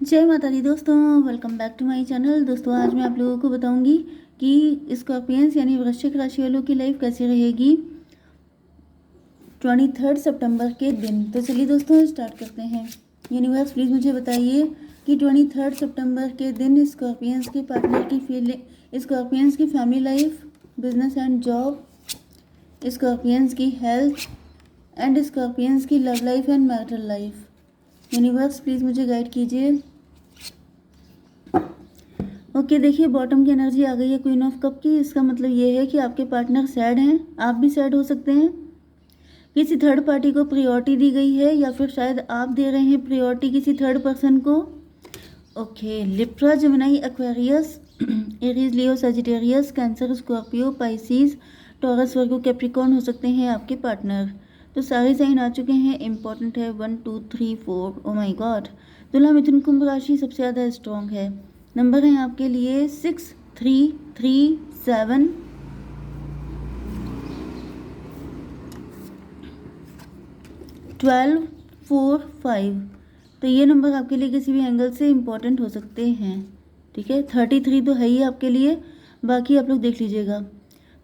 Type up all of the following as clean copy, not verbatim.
जय माता दी दोस्तों, welcome back to my channel. दोस्तों आज मैं आप लोगों को बताऊंगी कि स्कॉर्पियंस यानी वृश्चिक राशि वालों की लाइफ कैसी रहेगी 23 सितंबर के दिन। तो चलिए दोस्तों स्टार्ट करते हैं। यूनिवर्स प्लीज़ मुझे बताइए कि 23 सितंबर के दिन स्कॉर्पियंस के पार्टनर की फीलिंग, स्कॉर्पियंस की family life, business and job, scorpions की हेल्थ एंड स्कॉर्पियंस की love life and marital life. Universe please मुझे गाइड कीजिए। ओके देखिए बॉटम की एनर्जी आ गई है क्वीन ऑफ कप की। इसका मतलब ये है कि आपके पार्टनर सैड हैं, आप भी सैड हो सकते हैं। किसी थर्ड पार्टी को प्रायोरिटी दी गई है या फिर शायद आप दे रहे हैं प्रायोरिटी किसी थर्ड पर्सन को। Okay Libra, Gemini, Aquarius, Aries, Leo, Sagittarius, Cancer, Scorpio, Pisces, Taurus, Virgo, Capricorn हो सकते हैं आपके पार्टनर। तो सारे साइन आ चुके हैं। इंपॉर्टेंट है 1 2 3 4। Oh my God. तुला, मिथुन, कुंभ राशि सबसे ज़्यादा स्ट्रॉन्ग है। नंबर हैं आपके लिए 6 3 3 7 12 4 5। तो ये नंबर आपके लिए किसी भी एंगल से इम्पोर्टेंट हो सकते हैं। ठीक है, 33 तो है ही आपके लिए, बाकी आप लोग देख लीजिएगा।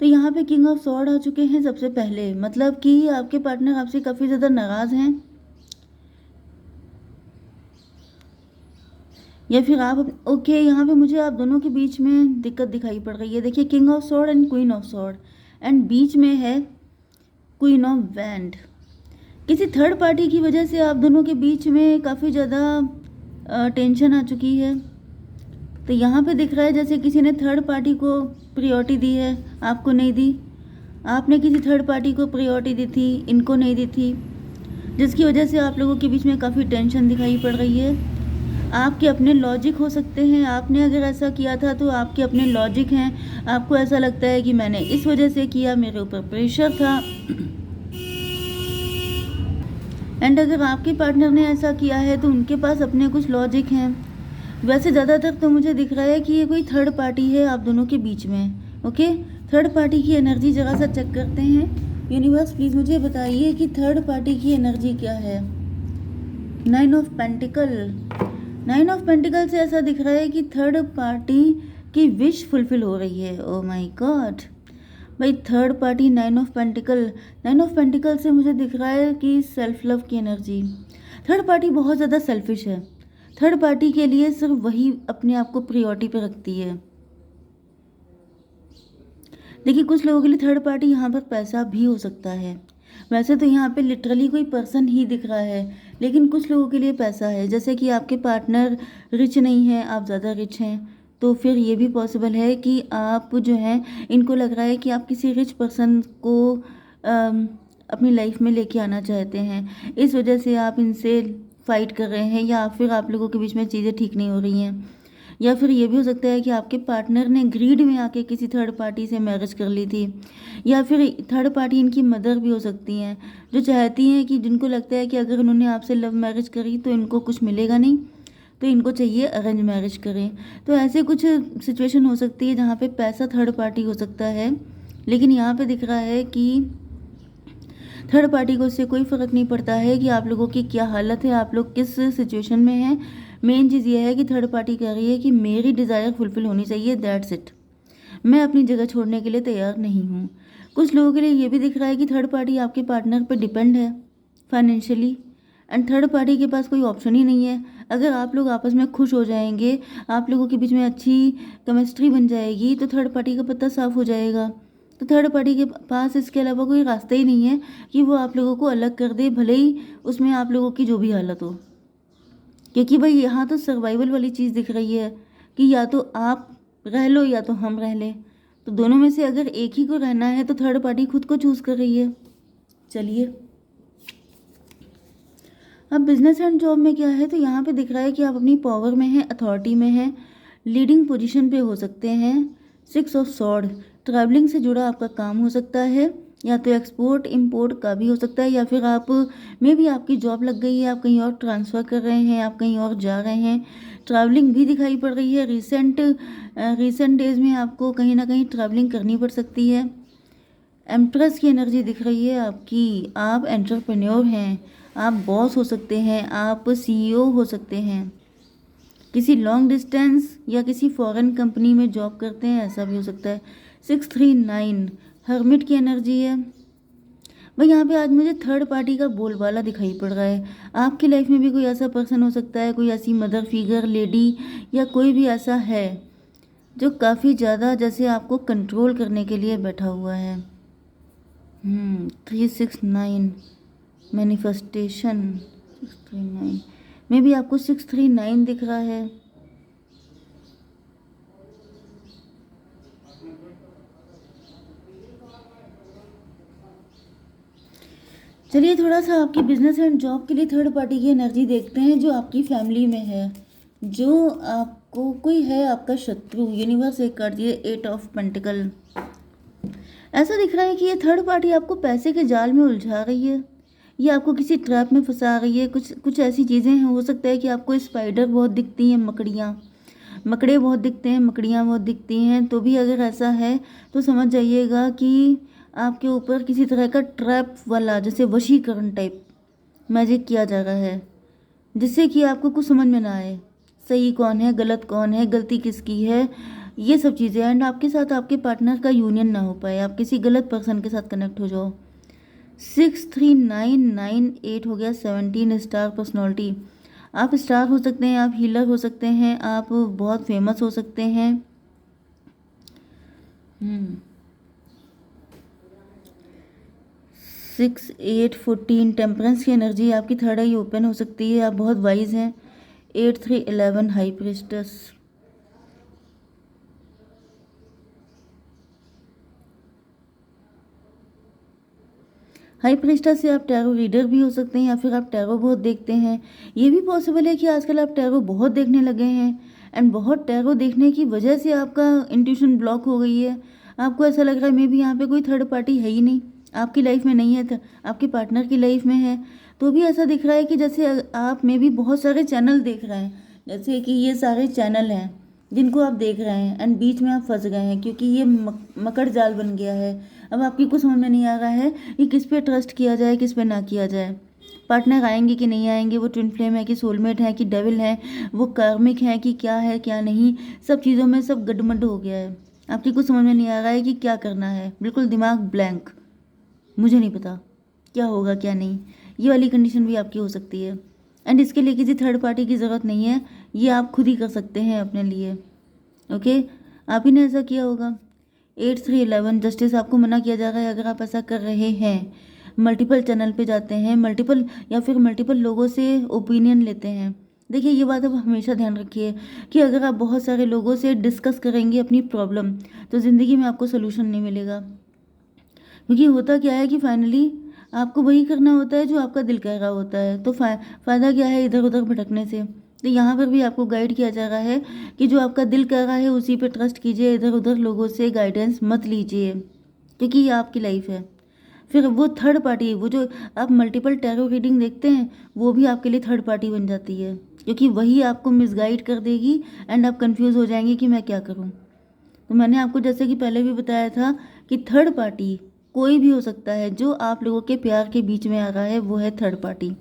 तो यहाँ पे किंग ऑफ सॉर्ड आ चुके हैं सबसे पहले, मतलब कि आपके पार्टनर आपसे काफ़ी ज़्यादा नाराज़ हैं या फिर आप ओके यहाँ पे मुझे आप दोनों के बीच में दिक्कत दिखाई पड़ रही है। देखिए king of sword and queen of sword and बीच में है क्वीन ऑफ वैंड। किसी थर्ड पार्टी की वजह से आप दोनों के बीच में काफ़ी ज़्यादा टेंशन आ चुकी है। तो यहाँ पे दिख रहा है जैसे किसी ने थर्ड पार्टी को प्रायोरिटी दी है, आपको नहीं दी। आपने किसी थर्ड पार्टी को प्रायोरिटी दी थी, इनको नहीं दी थी, जिसकी वजह से आप लोगों के बीच में काफ़ी टेंशन दिखाई पड़ रही है। आपके अपने लॉजिक हो सकते हैं, आपने अगर ऐसा किया था तो आपके अपने लॉजिक हैं। आपको ऐसा लगता है कि मैंने इस वजह से किया, मेरे ऊपर प्रेशर था। एंड अगर आपके पार्टनर ने ऐसा किया है तो उनके पास अपने कुछ लॉजिक हैं। वैसे ज़्यादातर तो मुझे दिख रहा है कि ये कोई थर्ड पार्टी है आप दोनों के बीच में। ओके, थर्ड पार्टी की एनर्जी जरा सा चेक करते हैं। यूनिवर्स प्लीज़ मुझे बताइए कि थर्ड पार्टी की एनर्जी क्या है। 9 ऑफ पेंटिकल। 9 ऑफ पेंटिकल से ऐसा दिख रहा है कि थर्ड पार्टी की विश फुलफिल हो रही है। ओ माय गॉड भाई, third party 9 of pentacle. 9 of pentacle से मुझे दिख रहा है कि सेल्फ लव की एनर्जी। थर्ड पार्टी बहुत ज़्यादा सेल्फिश है। थर्ड पार्टी के लिए सिर्फ वही अपने आप को प्रायोरिटी पे रखती है। देखिए कुछ लोगों के लिए थर्ड पार्टी यहाँ पर पैसा भी हो सकता है। वैसे तो यहाँ पे लिटरली कोई पर्सन ही दिख रहा है, लेकिन कुछ लोगों के लिए पैसा है। जैसे कि आपके पार्टनर रिच नहीं है, आप ज़्यादा रिच हैं, तो फिर ये भी पॉसिबल है कि आप जो हैं, इनको लग रहा है कि आप किसी रिच पर्सन को अपनी लाइफ में लेके आना चाहते हैं, इस वजह से आप इनसे फाइट कर रहे हैं, या फिर आप लोगों के बीच में चीज़ें ठीक नहीं हो रही हैं। या फिर ये भी हो सकता है कि आपके पार्टनर ने ग्रीड में आके किसी थर्ड पार्टी से मैरिज कर ली थी, या फिर थर्ड पार्टी इनकी मदर भी हो सकती हैं, जो चाहती हैं कि जिनको लगता है कि अगर उन्होंने आपसे लव मैरिज करी तो इनको कुछ मिलेगा नहीं, तो इनको चाहिए अरेंज मैरिज करें। तो ऐसे कुछ सिचुएशन हो सकती है जहाँ पे पैसा थर्ड पार्टी हो सकता है। लेकिन यहाँ पे दिख रहा है कि थर्ड पार्टी को इससे कोई फ़र्क नहीं पड़ता है कि आप लोगों की क्या हालत है, आप लोग किस सिचुएशन में हैं। मेन चीज़ ये है कि थर्ड पार्टी कह रही है कि मेरी डिज़ायर फुलफिल होनी चाहिए, दैट्स इट। मैं अपनी जगह छोड़ने के लिए तैयार नहीं हूँ। कुछ लोगों के लिए ये भी दिख रहा है कि थर्ड पार्टी आपके पार्टनर पर डिपेंड है फाइनेंशियली, एंड थर्ड पार्टी के पास कोई ऑप्शन ही नहीं है। अगर आप लोग आपस में खुश हो जाएंगे, आप लोगों के बीच में अच्छी केमिस्ट्री बन जाएगी, तो थर्ड पार्टी का पत्ता साफ हो जाएगा। तो थर्ड पार्टी के पास इसके अलावा कोई रास्ता ही नहीं है कि वो आप लोगों को अलग कर दे, भले ही उसमें आप लोगों की जो भी हालत हो। क्योंकि भाई यहाँ तो सर्वाइवल वाली चीज़ दिख रही है कि या तो आप रह लो या तो हम रह लें। तो दोनों में से अगर एक ही को रहना है तो थर्ड पार्टी खुद को चूज़ कर रही है। चलिए अब बिजनेस एंड जॉब में क्या है, तो यहाँ पे दिख रहा है कि आप अपनी पावर में हैं, अथॉरिटी में हैं, लीडिंग पोजीशन पे हो सकते हैं। 6 ऑफ सॉर्ड, ट्रैवलिंग से जुड़ा आपका काम हो सकता है, या तो एक्सपोर्ट इंपोर्ट का भी हो सकता है, या फिर आप में भी आपकी जॉब लग गई है, आप कहीं और ट्रांसफ़र कर रहे हैं, आप कहीं और जा रहे हैं। ट्रैवलिंग भी दिखाई पड़ रही है। रिसेंट डेज में आपको कहीं ना कहीं ट्रैवलिंग करनी पड़ सकती है। एम्प्रेस की एनर्जी दिख रही है आपकी। आप एंटरप्रेन्योर हैं, आप बॉस हो सकते हैं, आप सीईओ हो सकते हैं। किसी लॉन्ग डिस्टेंस या किसी फॉरेन कंपनी में जॉब करते हैं, ऐसा भी हो सकता है। 639 हर्मिट की एनर्जी है भाई। यहाँ पे आज मुझे थर्ड पार्टी का बोलबाला दिखाई पड़ रहा है। आपकी लाइफ में भी कोई ऐसा पर्सन हो सकता है, कोई ऐसी मदर फिगर लेडी या कोई भी ऐसा है जो काफ़ी ज़्यादा जैसे आपको कंट्रोल करने के लिए बैठा हुआ है। 369 मैनिफेस्टेशन 639 में भी आपको 639 दिख रहा है। चलिए थोड़ा सा आपकी बिजनेस एंड जॉब के लिए थर्ड पार्टी की एनर्जी देखते हैं जो आपकी फैमिली में है, जो आपको कोई है आपका शत्रु। यूनिवर्स एक कार्ड दिए 8 ऑफ पेंटिकल। ऐसा दिख रहा है कि ये थर्ड पार्टी आपको पैसे के जाल में उलझा रही है, ये आपको किसी ट्रैप में फंसा रही है। कुछ ऐसी चीज़ें हैं, हो सकता है कि आपको स्पाइडर बहुत दिखती हैं, मकड़े बहुत दिखते हैं, मकड़ियाँ बहुत दिखती हैं। तो भी अगर ऐसा है तो समझ जाइएगा कि आपके ऊपर किसी तरह का ट्रैप वाला जैसे वशीकरण टाइप मैजिक किया जा रहा है, जिससे कि आपको कुछ समझ में ना आए सही कौन है, गलत कौन है, गलती किसकी है, ये सब चीज़ें। एंड आपके साथ आपके पार्टनर का यूनियन ना हो पाए, आप किसी गलत पर्सन के साथ कनेक्ट हो जाओ। 63998 हो गया। 17 स्टार पर्सनैलिटी। आप स्टार हो सकते हैं, आप हीलर हो सकते हैं, आप बहुत फेमस हो सकते हैं। 6 8 14 टेम्परेंस की एनर्जी, आपकी थर्ड आई ओपन हो सकती है, आप बहुत वाइज हैं। 8 3 11 हाई प्रिस्टेस। हाई प्रिस्टेस से आप टैरो रीडर भी हो सकते हैं या फिर आप टैरो बहुत देखते हैं। ये भी पॉसिबल है कि आजकल आप टैरो बहुत देखने लगे हैं एंड बहुत टैरो देखने की वजह से आपका इंट्यूशन ब्लॉक हो गई है। आपको ऐसा लग रहा है मे बी यहाँ पे कोई थर्ड पार्टी है ही नहीं, आपकी लाइफ में नहीं है, आपके पार्टनर की लाइफ में है। तो भी ऐसा दिख रहा है कि जैसे आप में भी बहुत सारे चैनल देख रहे हैं, जैसे कि ये सारे चैनल हैं जिनको आप देख रहे हैं एंड बीच में आप फंस गए हैं क्योंकि ये मकड़ जाल बन गया है। अब आपकी कुछ समझ में नहीं आ रहा है कि किस पे ट्रस्ट किया जाए, किस पे ना किया जाए। पार्टनर आएंगे कि नहीं आएंगे, वो ट्विन फ्लेम है कि सोलमेट है कि डेविल है, वो कार्मिक है कि क्या है क्या नहीं, सब चीज़ों में सब गडमड हो गया है। आपकी कुछ समझ में नहीं आ रहा है कि क्या करना है, बिल्कुल दिमाग ब्लैंक, मुझे नहीं पता क्या होगा क्या नहीं। ये वाली कंडीशन भी आपकी हो सकती है एंड इसके लिए किसी थर्ड पार्टी की ज़रूरत नहीं है, ये आप खुद ही कर सकते हैं अपने लिए। ओके, आप ही ने ऐसा किया होगा। 8 3 11 जस्टिस आपको मना किया जा रहा है अगर आप ऐसा कर रहे हैं। मल्टीपल चैनल पे जाते हैं, मल्टीपल लोगों से ओपिनियन लेते हैं। देखिए ये बात आप हमेशा ध्यान रखिए कि अगर आप बहुत सारे लोगों से डिस्कस करेंगे अपनी प्रॉब्लम तो ज़िंदगी में आपको सोल्यूशन नहीं मिलेगा। क्योंकि होता क्या है कि फाइनली आपको वही करना होता है जो आपका दिल कह रहा होता है। तो फ़ायदा क्या है इधर उधर भटकने से। तो यहाँ पर भी आपको गाइड किया जा रहा है कि जो आपका दिल कह रहा है उसी पे ट्रस्ट कीजिए, इधर उधर लोगों से गाइडेंस मत लीजिए क्योंकि ये आपकी लाइफ है। फिर वो थर्ड पार्टी, वो जो आप मल्टीपल टैरो रीडिंग देखते हैं वो भी आपके लिए थर्ड पार्टी बन जाती है क्योंकि वही आपको मिसगाइड कर देगी एंड आप कंफ्यूज हो जाएंगे कि मैं क्या करूँ। तो मैंने आपको जैसे कि पहले भी बताया था कि थर्ड पार्टी कोई भी हो सकता है, जो आप लोगों के प्यार के बीच में आ रहा है वो है थर्ड पार्टी।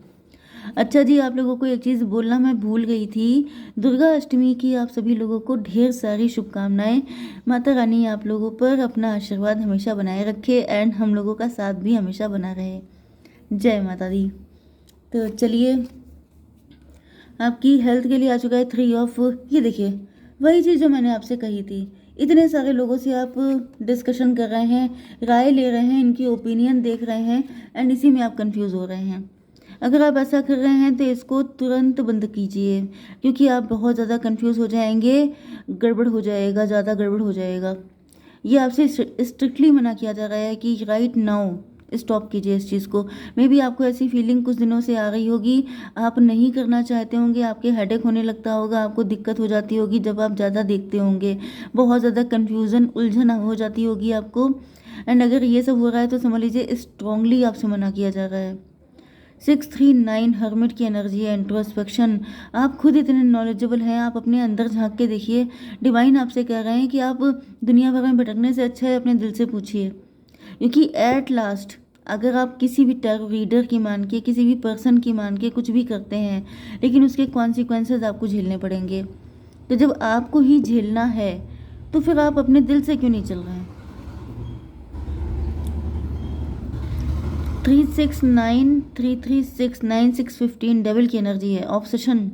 अच्छा जी, आप लोगों को एक चीज़ बोलना मैं भूल गई थी। दुर्गा अष्टमी की आप सभी लोगों को ढेर सारी शुभकामनाएं। माता रानी आप लोगों पर अपना आशीर्वाद हमेशा बनाए रखे एंड हम लोगों का साथ भी हमेशा बना रहे। जय माता दी। तो चलिए, आपकी हेल्थ के लिए आ चुका है 3 ऑफ। ये देखिए वही चीज़ जो मैंने आपसे कही थी, इतने सारे लोगों से आप डिस्कशन कर रहे हैं, राय ले रहे हैं, इनकी ओपिनियन देख रहे हैं एंड इसी में आप कंफ्यूज हो रहे हैं। अगर आप ऐसा कर रहे हैं तो इसको तुरंत बंद कीजिए क्योंकि आप बहुत ज़्यादा कंफ्यूज हो जाएंगे, गड़बड़ हो जाएगा, ज़्यादा गड़बड़ हो जाएगा। ये आपसे स्ट्रिक्टली मना किया जा रहा है कि राइट नाउ स्टॉप कीजिए इस चीज़ को। मे बी आपको ऐसी फीलिंग कुछ दिनों से आ रही होगी, आप नहीं करना चाहते होंगे, आपके हेडेक होने लगता होगा, आपको दिक्कत हो जाती होगी जब आप ज़्यादा देखते होंगे, बहुत ज़्यादा कन्फ्यूज़न उलझन हो जाती होगी आपको। एंड अगर ये सब हो रहा है तो समझ लीजिए स्ट्रांगली आपसे मना किया जा रहा है। 639 हर्मिट की एनर्जी है, इंट्रोस्पेक्शन। आप खुद इतने नॉलेजेबल हैं, आप अपने अंदर झांक के देखिए। डिवाइन आपसे कह रहे हैं कि आप दुनिया भर में भटकने से अच्छा है अपने दिल से पूछिए, क्योंकि एट लास्ट अगर आप किसी भी टैरो रीडर की मान के, किसी भी पर्सन की मान के कुछ भी करते हैं लेकिन उसके कॉन्सिक्वेंसेस आपको झेलने पड़ेंगे। तो जब आपको ही झेलना है तो फिर आप अपने दिल से क्यों नहीं चल रहे हैं? 3693369615 डेविल की एनर्जी है। ऑब्सेशन,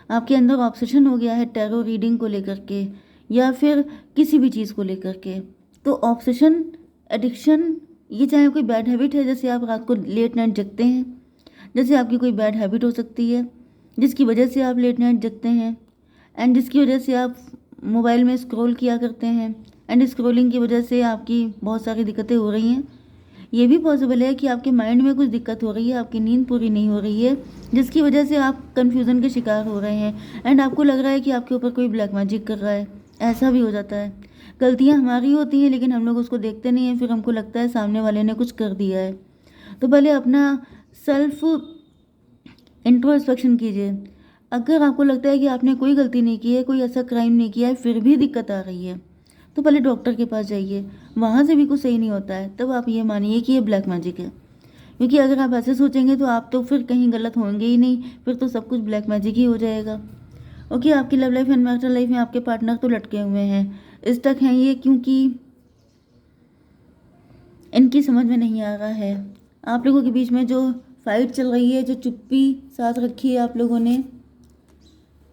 आपके अंदर ऑब्सेशन हो गया है टैरो रीडिंग को लेकर के या फिर किसी भी चीज़ को लेकर के। तो ऑब्सेशन, एडिक्शन, ये चाहे कोई बैड हैबिट है, जैसे आप रात को लेट नाइट जगते हैं, जैसे आपकी कोई बैड हैबिट हो सकती है जिसकी वजह से आप लेट नाइट जगते हैं, एंड जिसकी वजह से आप मोबाइल में स्क्रॉल किया करते हैं, एंड स्क्रॉलिंग की वजह से आपकी बहुत सारी दिक्कतें हो रही हैं। ये भी पॉसिबल है कि आपके माइंड में कुछ दिक्कत हो रही है, आपकी नींद पूरी नहीं हो रही है, जिसकी वजह से आप कन्फ्यूज़न के शिकार हो रहे हैं एंड आपको लग रहा है कि आपके ऊपर कोई ब्लैक मैजिक कर रहा है। ऐसा भी हो जाता है। गलतियाँ हमारी होती हैं लेकिन हम लोग उसको देखते नहीं हैं, फिर हमको लगता है सामने वाले ने कुछ कर दिया है। तो पहले अपना सेल्फ इंट्रोस्पेक्शन कीजिए। अगर आपको लगता है कि आपने कोई गलती नहीं की है, कोई ऐसा क्राइम नहीं किया है, फिर भी दिक्कत आ रही है, तो पहले डॉक्टर के पास जाइए। वहाँ से भी कुछ सही नहीं होता है, तब आप ये मानिए कि ये ब्लैक मैजिक है। क्योंकि अगर आप ऐसे सोचेंगे तो आप तो फिर कहीं गलत होंगे ही नहीं, फिर तो सब कुछ ब्लैक मैजिक ही हो जाएगा। ओके, आपकी love life and marital life में आपके पार्टनर तो लटके हुए हैं, स्टक हैं ये, क्योंकि इनकी समझ में नहीं आ रहा है। आप लोगों के बीच में जो फाइट चल रही है, जो चुप्पी साथ रखी है आप लोगों ने,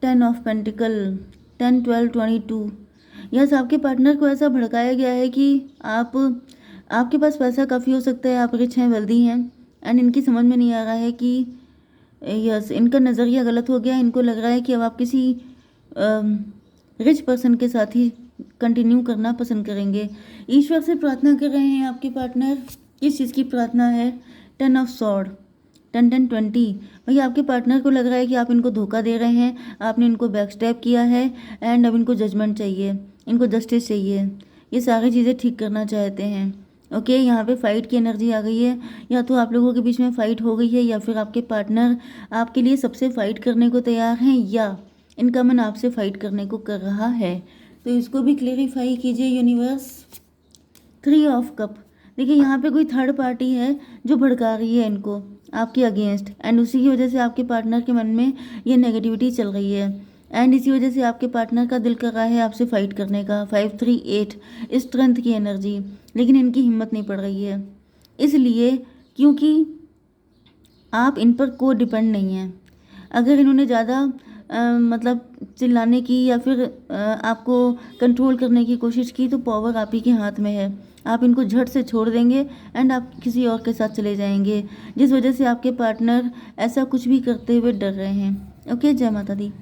10 ऑफ पेंटिकल, 10, 12, 22, यस, आपके पार्टनर को ऐसा भड़काया गया है कि आपके पास पैसा काफ़ी हो सकता है, आप रिच हैं, वेल्दी हैं, एंड इनकी समझ में नहीं आ रहा है कि यस, इनका नज़रिया गलत हो गया। इनको लग रहा है कि अब आप किसी रिच पर्सन के साथ ही कंटिन्यू करना पसंद करेंगे। ईश्वर से प्रार्थना कर रहे हैं आपके पार्टनर। किस चीज़ की प्रार्थना है? 10 ऑफ सॉर्ड, 10, 10, 20। भैया आपके पार्टनर को लग रहा है कि आप इनको धोखा दे रहे हैं, आपने इनको बैकस्टैप किया है, एंड अब इनको जजमेंट चाहिए, इनको जस्टिस चाहिए, ये सारी चीज़ें ठीक करना चाहते हैं। ओके, यहाँ पे फाइट की एनर्जी आ गई है। या तो आप लोगों के बीच में फ़ाइट हो गई है या फिर आपके पार्टनर आपके लिए सबसे फ़ाइट करने को तैयार हैं, या इनका मन आपसे फ़ाइट करने को कर रहा है। तो इसको भी क्लेरिफाई कीजिए यूनिवर्स। 3 ऑफ कप, देखिए यहाँ पे कोई थर्ड पार्टी है जो भड़का रही है इनको आपके अगेंस्ट, एंड उसी की वजह से आपके पार्टनर के मन में ये नेगेटिविटी चल रही है, एंड इसी वजह से आपके पार्टनर का दिल कर रहा है आपसे फ़ाइट करने का। 5, 3, 8 स्ट्रेंथ की एनर्जी, लेकिन इनकी हिम्मत नहीं पड़ रही है, इसलिए क्योंकि आप इन पर को डिपेंड नहीं हैं। अगर इन्होंने ज़्यादा मतलब चिल्लाने की या फिर आपको कंट्रोल करने की कोशिश की तो पावर आप ही के हाथ में है। आप इनको झट से छोड़ देंगे एंड आप किसी और के साथ चले जाएंगे, जिस वजह से आपके पार्टनर ऐसा कुछ भी करते हुए डर रहे हैं। ओके, जय माता दी।